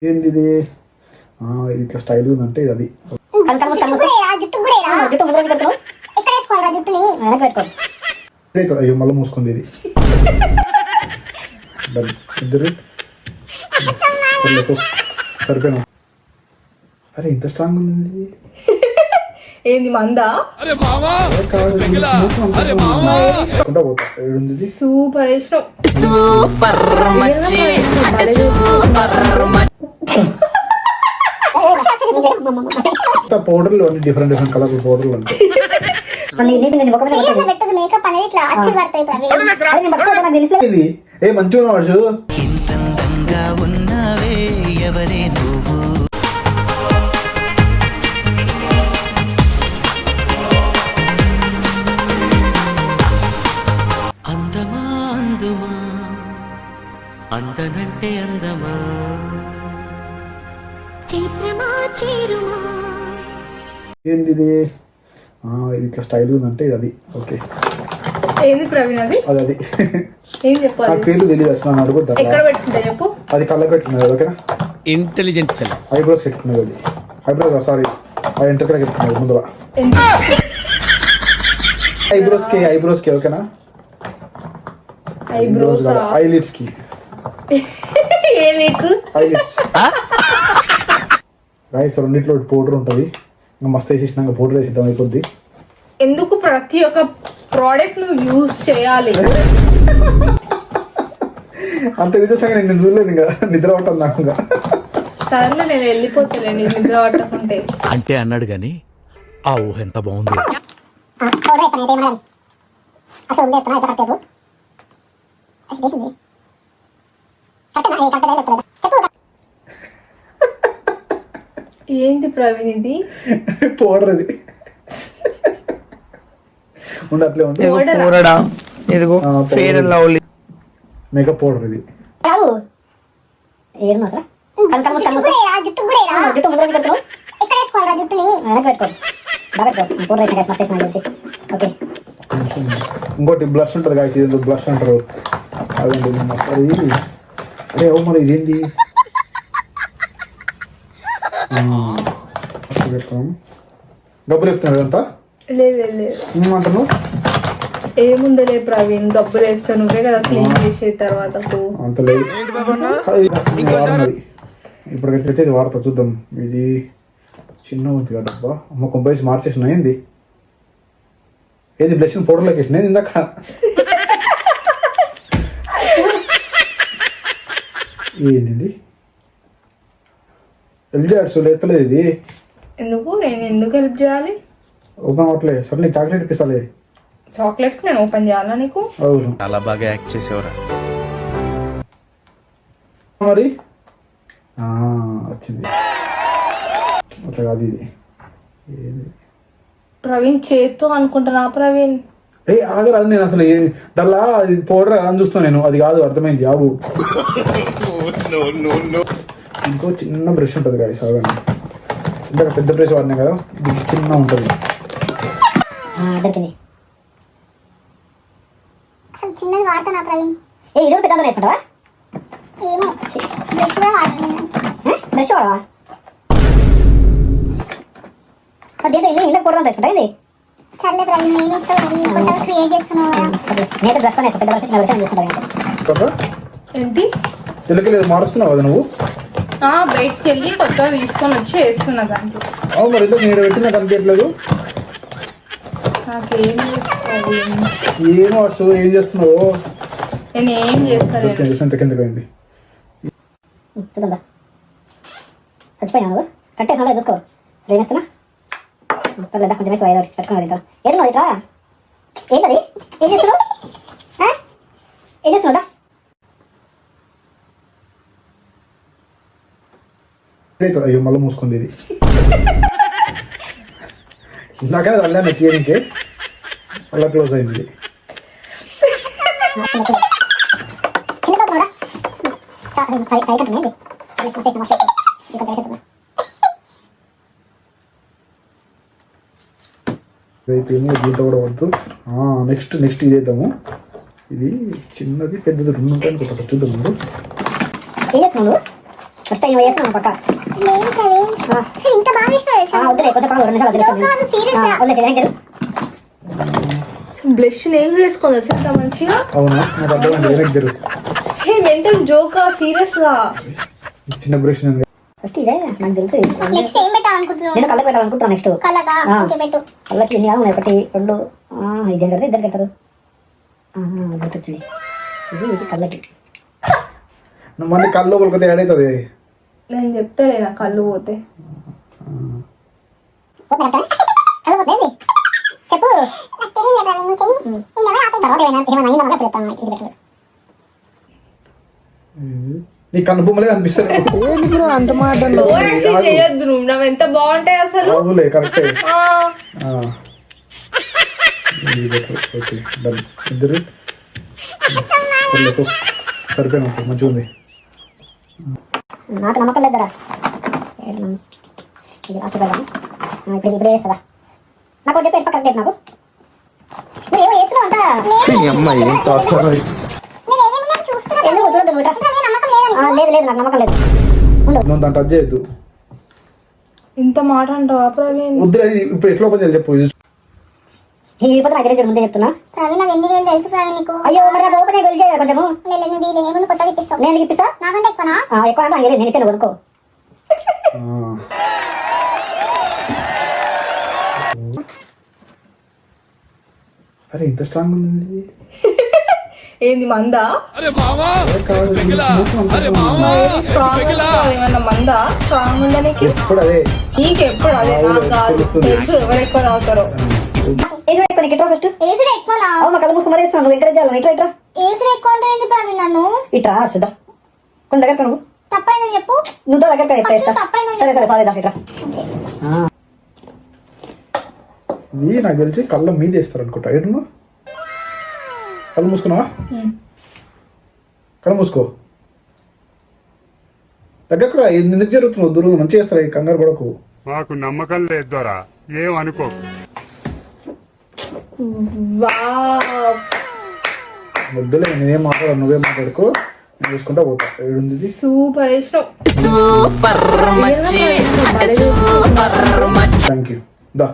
ఏంది ఇది ఇట్లా స్టైల్ ఉందంటే ఇది అది అయ్యో మళ్ళీ మూసుకుంది ఇది ఇద్దరు సరిపోయినా. అరే ఇంత స్ట్రాంగ్ ఉంది ఏంది మందా సూపర్ ఇష్టం పౌడర్లు అన్ని డిఫరెంట్ కలర్ పౌడర్లు అంటే ఏ మంచిగా వాడు అందనంటే అందమా చైత్రమా చేరుమా. ఏంది ఇది ఇట్లా స్టైల్ ఉందంటే ఇది అది. ఓకే ఏంది ప్రవీణ్ అది అది ఏం చెప్పాలి నాకు పేర్లు తెలియదు అసలు అడుగుతా. ఎక్కడ పెట్టుకుంటా చెప్పు. అది కళ్ళకి పెట్టుకున్నది. ఓకేనా ఇంటెలిజెంట్ ఫెలో. ఐబ్రోస్ పెట్టుకున్నది. అది ఐబ్రోస్ సారీ అది ఎంటర్ పెట్టుకున్నది ముందర ఐబ్రోస్ కి ఓకేనా. ఐబ్రోస్ ఐలిడ్స్ కి రైస్ రెండిట్లో పౌడర్ ఉంటుంది. ఇంకా మస్తు వేసేసినాక పౌడర్ వేసిద్దాం అయిపోద్ది. ఎందుకు ప్రతి ఒక్క ప్రోడక్ట్ నువ్వు యూజ్ చేయాలి? అంత విధంగా నేను చూడలేదు. ఇంకా నిద్ర పట్టదు నాకు. ఇంకా సరే నేను వెళ్ళిపోతాను నిద్ర పట్టకుంటే అంటే అన్నాడు కానీ ఆ ఊహ ఎంత బాగుంది. ఏంది ప్రవీణ్ ఇది? పౌడర్ అది అట్లే ఉంటుంది. మేకప్ పౌడర్ ఇది. ఇంకోటి బ్లష్ ఉంటుంది కాసి బ్లష్ అంటారు. అదండి అరే ఓ మరి ఇదేంది డబ్బులు చెప్తున్నారు అదంతా అంటాను. ఏముందలే ప్రవీణ్ డబ్బులు వేస్తా నువ్వే కదా క్లీన్ చేసే తర్వాత అంత లేదు. ఇప్పటికైతే ఇది వాడతా చూద్దాం. ఇది చిన్న ఉంది కదా డబ్బా. అమ్మ కొంపేసి మార్చేసిన ఏంది ఏది బ్లష్ పౌడర్లోకి వేసిన ఇందాక. ఏంది ఎల్జీ ఆర్ట్స్ లేస్తలేదు ఇది. ఎందుకు నేను ఎందుకు హెల్ప్ చేయాలి? ఓపెన్ అవట్లే. సరే నీకు చాక్లెట్ ఇప్పిస్తాలే. చాక్లెట్ నేను ఓపెన్ చేయాలా నీకు? అవును చాలా బాగా యాక్ట్ చేసేవరా. మరి వచ్చింది అట్లా కాదు ఇది. ప్రవీణ్ చేత్తో అనుకుంటున్నా ప్రవీణ్. ఏ ఆగరాదు. నేను అసలు దానిలా పౌడర్ అని చూస్తాను నేను. అది కాదు అర్థమైంది. ఆగు ఇంకో చిన్న బ్రష్ ఉంటుంది కదా సాగండి. ఇందాక పెద్ద బ్రష్ వాడినా కదా ఇది చిన్న ఉంటుంది. చిన్నది వాడతానా ప్రవీణ్? ఇది పెద్ద వేసుకుంటావా? ఏమో బ్రష్ కూడా వాడతాను. బ్రష్ వాడవా? అదేదో ఇది ఇందాక పొడవడం వేసుకుంటా. ఇది సర్లే ప్రవీణ్ నేను కొత్తగా క్రియేట్ చేస్తున్నావు. నేను బ్రష్ అనేసి పెద్ద బ్రష్ తీసుకుంటాను. ఏంటి తెలియలేదు మారుస్తున్నావు కదా నువ్వు? బయటకు వెళ్ళి కొత్తగా తీసుకొని వచ్చి వేస్తున్నా దాంట్లో. మరి ఎందుకు నేను పెట్టినా కనిపించట్లేదు? ఏమో అసలు ఏం చేస్తున్నావు? నేను ఏం చేస్తాను కిందకి పోయింది. చచ్చిపోయినా నువ్వు కట్టేసా చూసుకో. ఏం చేస్తున్నా లేదా కొంచెం వేసి పెట్టుకున్నది ఇంకా ఏడున్నది ఇట్లా. ఏంటది? ఏం చేస్తున్నావు? ఏం చేస్తున్నావు? అయ్యో మళ్ళీ మూసుకుంది ఇది. ఇందాకనే అల్లా తీయనికే అలా క్లోజ్ అయింది ఇది. అయిపోయింది. దీంతో కూడా వద్దు. నెక్స్ట్ ఇదేద్దాము. ఇది చిన్నది పెద్దది రెండు ఉంటాయి అనుకుంటా. చూద్దాం ముందు. ఫస్ట్ టైం చేస్తున్నాను పక్క లేదు ప్రవీణ్ అసలు ఇంత బాగా చేసినావు వద్దులే కొంచెం పక్క 2 నిమిషాలు జోకా సీరియస్ వదిలేదు బ్లష్ నేను వేసుకోను ఎంత మంచిగా. అవునా నాకు అర్థమైంది వెనక్కి జరుగు. హే మెంటల్ జోకా సీరియస్ గా. చిన్న బ్రష్ ఉంది. ఫస్ట్ ఇదే నాకు తెలుసు. నెక్స్ట్ ఏం పెట్టాలనుకుంటున్నావు? నేను కళ్ళకి పెట్టాలనుకుంటున్నాను. నెక్స్ట్ కలగా ఓకే పెట్టు. కళ్ళకి ఎన్ని కావాలి? 1 2 ఇద్దరు కడతారు, ఇద్దరు కడతారు. గుర్తొచ్చింది. ఇది కళ్ళకి. మళ్ళీ కళ్ళు కొలికితే ఏడవుతుంది. నేను చెప్తాలే నా కళ్ళు పోతే. చెప్పు. నీ కన్ను బొమ్మలే అనిపిస్తుంది. ఓ యాక్షన్ చేయొద్దు నువ్వు. నావి ఎంత బాగుంటాయి అసలు. అవులే కరెక్టే. ఆ. Okay done. ఇద్దరు సరిపోయినా మంచిగా ఉంది. నాకు నమ్మకం లేదరా. ఇది లాస్ట్ కదా. ఇప్పుడు వేస్తారా? నాకు ఒకటి చెప్పి కరెక్ట్ నాకు. నువ్వు ఏమో చేస్తున్నావు అంతా. ఎందుకు చూడద్దు బుట్ట? లేదు లేదు నాకు నమ్మకం లేదు. నువ్వు దాన్ని టచ్ చేయొద్దు. ఇంత మాట అంటావా ప్రవీణ్? వద్దు. ఇప్పుడు ఎట్లా ఓపెన్ చేయాలి చెప్పు. ఈ పోతే నాకు తెలియదు, ముందే చెప్తున్నా. ప్రవీణ్ నాకు ఎన్ని వేలు తెలుసు ప్రవీణ్ నీకు. అయ్యో మరి నాకు ఓపెన్ చేయాలి కొంచెము. లేదు నీది ఏముంది కొత్తగా ఇప్పిస్తావు. నేను నీకు ఇప్పిస్తా. నాకంటే ఎక్కువనా? ఎక్కువ అంటే నేను ఇప్పాను కొనుక్కో. అరే ఇంత స్ట్రాంగ్ ఉంది. ఏంది మందా? ఏమన్నా మందా స్ట్రాంగ్ ఉండడానికి? ఇప్పుడు అదే నీకెప్పుడు అదే నాకు కాదు. తెలుసు ఎవరు ఎక్కువ తాగుతారో. ఏసుడు ఎక్కువ నీకు ఎట్లా ఫస్ట్? ఏసుడు ఎక్కువనా? అవును కళ్ళు మూసుకు మరేస్తున్నాను. నువ్వు ఎంకరేజ్ చేయాలి. ఇట్లా ఇట్లా ఏసుడు ఎక్కువ అంటే ఏంటి ప్రవీణ్? నన్ను ఇట్రా చూద్దా. కొంచెం దగ్గర నువ్వు తప్పైందని చెప్పు. నువ్వు దగ్గర ఎట్లా తప్పైందని సరే సరే సారీ ఇట్లా. ఇది నాకు తెలిసి కళ్ళ మీద వేస్తారు అనుకుంటా. ఏడు కళ్ళు మూసుకున్నావా? కళ్ళు మూసుకో. దగ్గర ఎందుకు జరుగుతున్నావు? దూరం మంచిగా చేస్తారా? ఈ కంగారు పడకు. మాకు నమ్మకం లేదు దొరా, ఏమనుకో. వావ్. వద్దులే నేనేం మాట్లాడ, నువ్వే మాట్లాడుకో. నేను చూసుకుంటా పోతా. ఏడుంది ఇది? సూపర్ ఇష్టం. Thank you. దా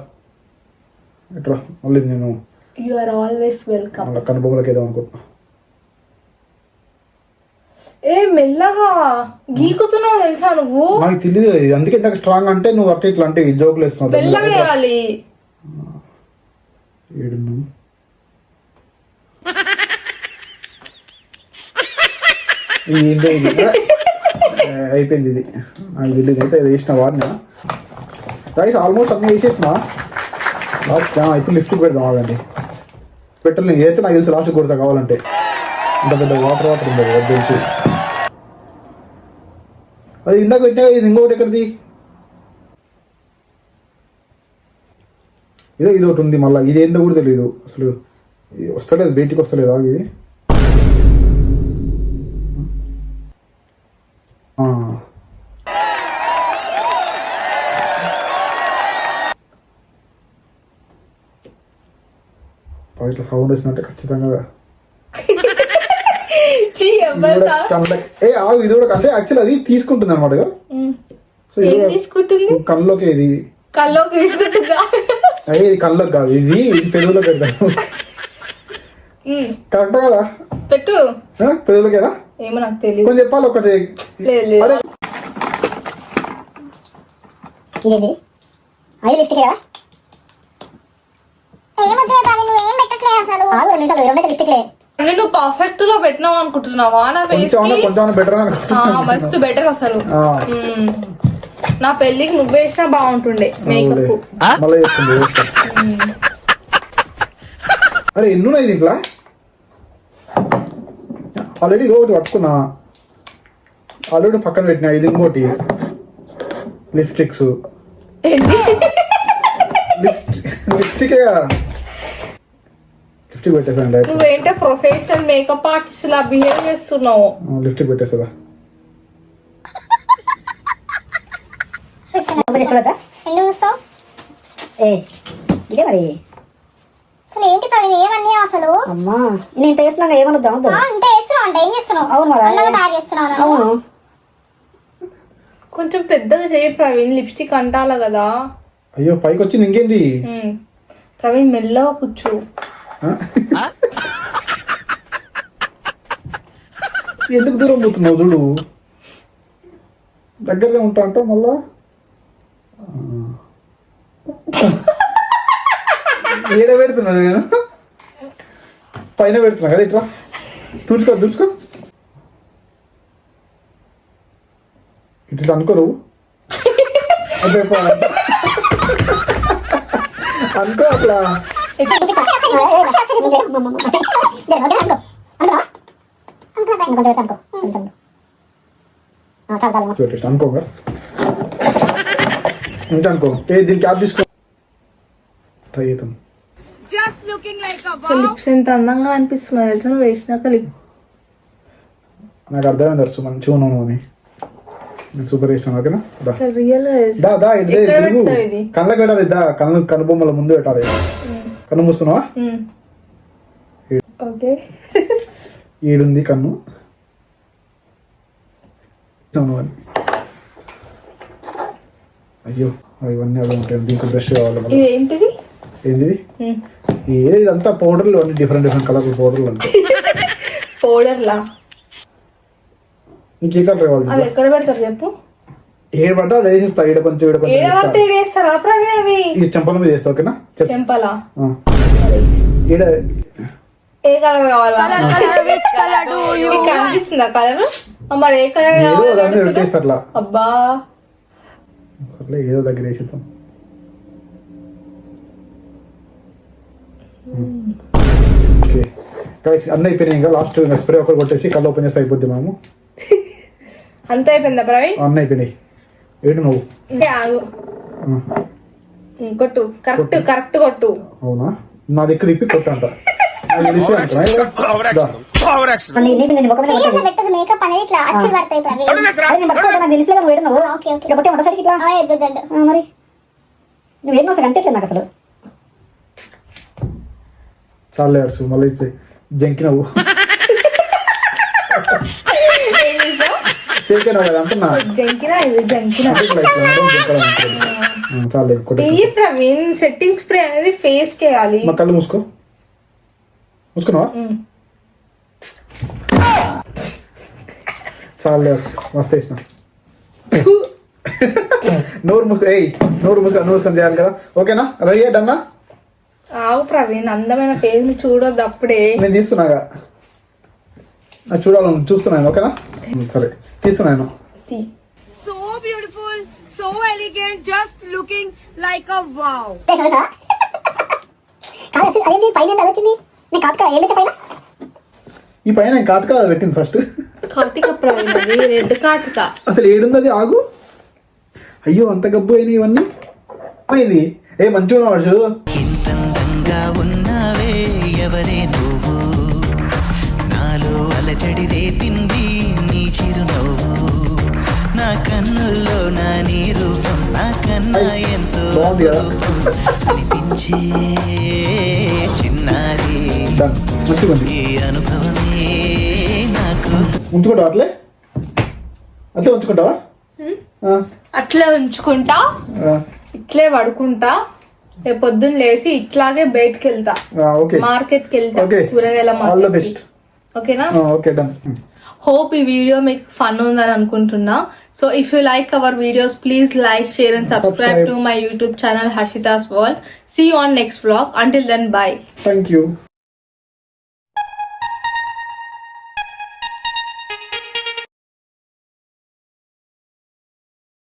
ఎట్రా మళ్ళీ నేను యు ఆర్ ఆల్వేస్ వెల్కమ్. మళ్ళీ కనుబొమ్మలకి ఏదో అనుకుంటున్నా. ఏ మెల్లగా గీకుతున్నావు తెలుసా నువ్వు? నాకు తెలియదు. అందుకే ఇంత స్ట్రాంగ్ అంటే నువ్వు అట్లా ఇట్లా అంటే జోకులు వేస్తున్నావు. మెల్లగా వేయాలి. ఏడున్నాం. ఇది అయిపోయింది. ఇది నాకు తెలియదు. అయితే ఇది వేసిన వాడినా రైస్ ఆల్మోస్ట్ అన్నీ వేసేసిన. లాస్ట్ ఇప్పుడు లిప్స్టిక్ పెడదాం. ఆగండి పెట్టాలి. ఏదైతే నాకు తెలిసి లాస్ట్ కొడతా కావాలంటే. ఇంత పెద్ద వాటర్ ఉంది అది తెలిసి. అది ఇందాక పెట్టినా. ఇది ఇంకొకటి ఎక్కడిది? ఇది ఒకటి ఉంది మళ్ళీ. ఇది ఏందో కూడా తెలియదు అసలు. ఇది వస్తలేదు, బయటికి వస్తలేదు. ఇది ఇట్లా సౌండ్ వచ్చిందంటే ఖచ్చితంగా ఇది కూడా అంటే యాక్చువల్ అది తీసుకుంటుంది అనమాట. సో తీసుకుంటుంది కళ్ళలోకి. ఇది కల్లోకి తీసుకుంటుందా? అయ్యే ఇది కళ్ళలోకి కాదు, ఇది పెదవులో పెడతాను. కరెక్ట్ కదా? పెట్టు. పెదవులకేనా? ఏమో నాకు తెలియదు. కొంచెం చెప్పాలి ఒకటి. ఇదేది అది లిప్స్టిక్ కదా? ఏమొద్దు ప్రవీణ్ నువ్వు ఏం పెట్టట్లేదు అసలు. 2 నిమిషాలు 2 లిప్స్టిక్లే. నువ్వు పర్ఫెక్ట్ గా పెట్టినావు అనుకుంటున్నావా? నా ఫేస్ కొంచెం బెటర్ మస్తు బెటర్ అసలు. నా పెళ్ళికి నువ్వు వేసినా బాగుంటుండే మేకప్. మళ్ళీ వేసుకుంది. అరే ఎన్నున్నాయి దీంట్లో? ఆల్రెడీ ఒకటి పట్టుకున్నా. ఆల్రెడీ పక్కన పెట్టినా. ఇది ఇంకోటి లిప్స్టిక్స్. లిప్స్టిక్ లిప్స్టిక్ పెట్టేసాను డైరెక్ట్. నువ్వేంటే ప్రొఫెషనల్ మేకప్ ఆర్టిస్ట్ లా బిహేవ్ చేస్తున్నావు. లిప్స్టిక్ పెట్టేస్తుందా? చూడచ్చా? ఎందుకు చూస్తావు? ఇదే మరి. అసలు ఏంటి ప్రవీణ్ ఏమన్నీ అసలు? అమ్మా నేను ఇంత చేస్తున్నా ఏమనుద్దాం? ఇంత చేస్తున్నావు అంటే ఏం చేస్తున్నావు? అవును మరి. అందంగా తయారు చేస్తున్నావు. అవును కొంచెం పెద్దగా చేయి ప్రవీణ్, లిప్స్టిక్ అంటాల కదా. అయ్యో పైకి వచ్చింది ఇంకేంది. ప్రవీణ్ మెల్లగా కూర్చో. ఎందుకు దూరం పోతున్నావు చూడు, దగ్గరగా ఉంటా అంటావు మళ్ళా. ఏడ పెడుతున్నా నేను, పైన పెడుతున్నా కదా, ఇట్లా తుడుచుకో ఇట్లా అనుకో నువ్వు. అదే అనుకో అట్లా. అనుకోగా ఇంత అనుకో. దీనికి క్యాప్ తీసుకో, ట్రై చేద్దాం. లిప్స్ ఎంత అందంగా అనిపిస్తున్నాయి తెలుసా నువ్వు వేసినాక. లిప్ నాకు అర్థమైంది అర్సు, మంచిగా ఉన్నాను అని. నేను సూపర్ వేసినాను. ఓకేనా, రియల్ కళ్ళకి పెట్టాలి. కనుబొమ్మల ముందు పెట్టాలి. కన్ను మూసుకున్నావా? ఓకే, ఈడుంది కన్ను. అయ్యో ఇవన్నీ అవి ఉంటాయి. దీనికి బ్రష్ కావాలి. ఏంటిది ఏంది ఇదంతా పౌడర్లు అన్ని డిఫరెంట్ కలర్ పౌడర్లు అంటే. పౌడర్లా? నీకు ఏ కలర్ కావాలి? అవి ఎక్కడ పెడతారు చెప్పు. ఏ పడ్డా అది వేసేస్తా. ఈడ కొంచెం ఈ చెంపల మీద వేస్తా. ఓకేనా, చెంపలా? ఈడ ఏ కలర్ కావాలా? కనిపిస్తుందా కలర్? మరి ఏ కలర్ దాని పెట్టేస్తా అట్లా. అబ్బా అట్లా ఏదో దగ్గర వేసేద్దాం. ఓకే గైస్, అన్నీ అయిపోయినాయి. ఇంకా లాస్ట్ స్ప్రే ఒకటి కొట్టేసి కళ్ళు ఓపెన్ చేస్తే అయిపోద్ది. మేము అంత అయిపోయిందా ప్రవీణ్? అన్నీ అయిపోయినాయి. ఏడు నువ్వు ఆగు, కొట్టు. కరెక్ట్ కొట్టు. అవునా, నా దగ్గర తిప్పి కొట్టంట. పెట్టదు మేకప్ అనేది ఇట్లా అచ్చి పడతాయి ప్రవీణ్. మరి నువ్వేమో అసలు అంటే నాకు అసలు చాలే అర్సు, మళ్ళీ జంకి నవ్వు షేకేనా కదా అంటున్నా. చాలే ప్రవీణ్, సెట్టింగ్ స్ప్రే అనేది ఫేస్ కి వేయాలి. మా కళ్ళు మూసుకున్నావా? చాలే అర్సు, మస్తు వేసిన. నోరు మూసుకొని చేయాలి కదా. ఓకేనా, రెడీ అన్నా? ఆవు ప్రవీణ్, అందమైన ఫేస్ ని చూడొద్దు అప్పుడే. నేను తీస్తున్నాగా, చూడాలని చూస్తున్నాను. ఓకేనా, సరే తీస్తున్నాను. So beautiful, so elegant, just looking like a wow. ఈ పైన కాటుక పెట్టింది ఫస్ట్. కాటిక ప్రవీణ్, అది రెడ్ కాటిక. అసలు ఏడుంది అది? ఆగు. అయ్యో అంత గబ్బు అయినాయి ఇవన్నీ. ఇది ఏ మంచిగా వర్షు. ఉన్నావే ఎవరే నువ్వు, నాలో అలజడి రేపింది నీ చిరునవ్వు, నా కన్నుల్లో నా నీ రూపం నా కన్నా ఎంతో అనిపించే చిన్నారి. మంచిగా ఈ అనుభవమే నాకు. ఉంచుకుంటావా? అట్లే ఉంచుకుంటావా? అట్లే ఉంచుకుంటా, ఇట్లే పడుకుంటా. రేపు పొద్దున్న లేసి ఇట్లాగే బయటకి వెళ్తా, మార్కెట్ కి వెళ్తా, కూరగాయల మార్కెట్. ఓకేనా? Okay done. హోప్ ఈ వీడియో మీకు ఫన్ ఉందని అనుకుంటున్నా. So if you like our videos, please like, share and subscribe to my YouTube channel Harshita's World. See you on next vlog. Until then, bye. Thank you.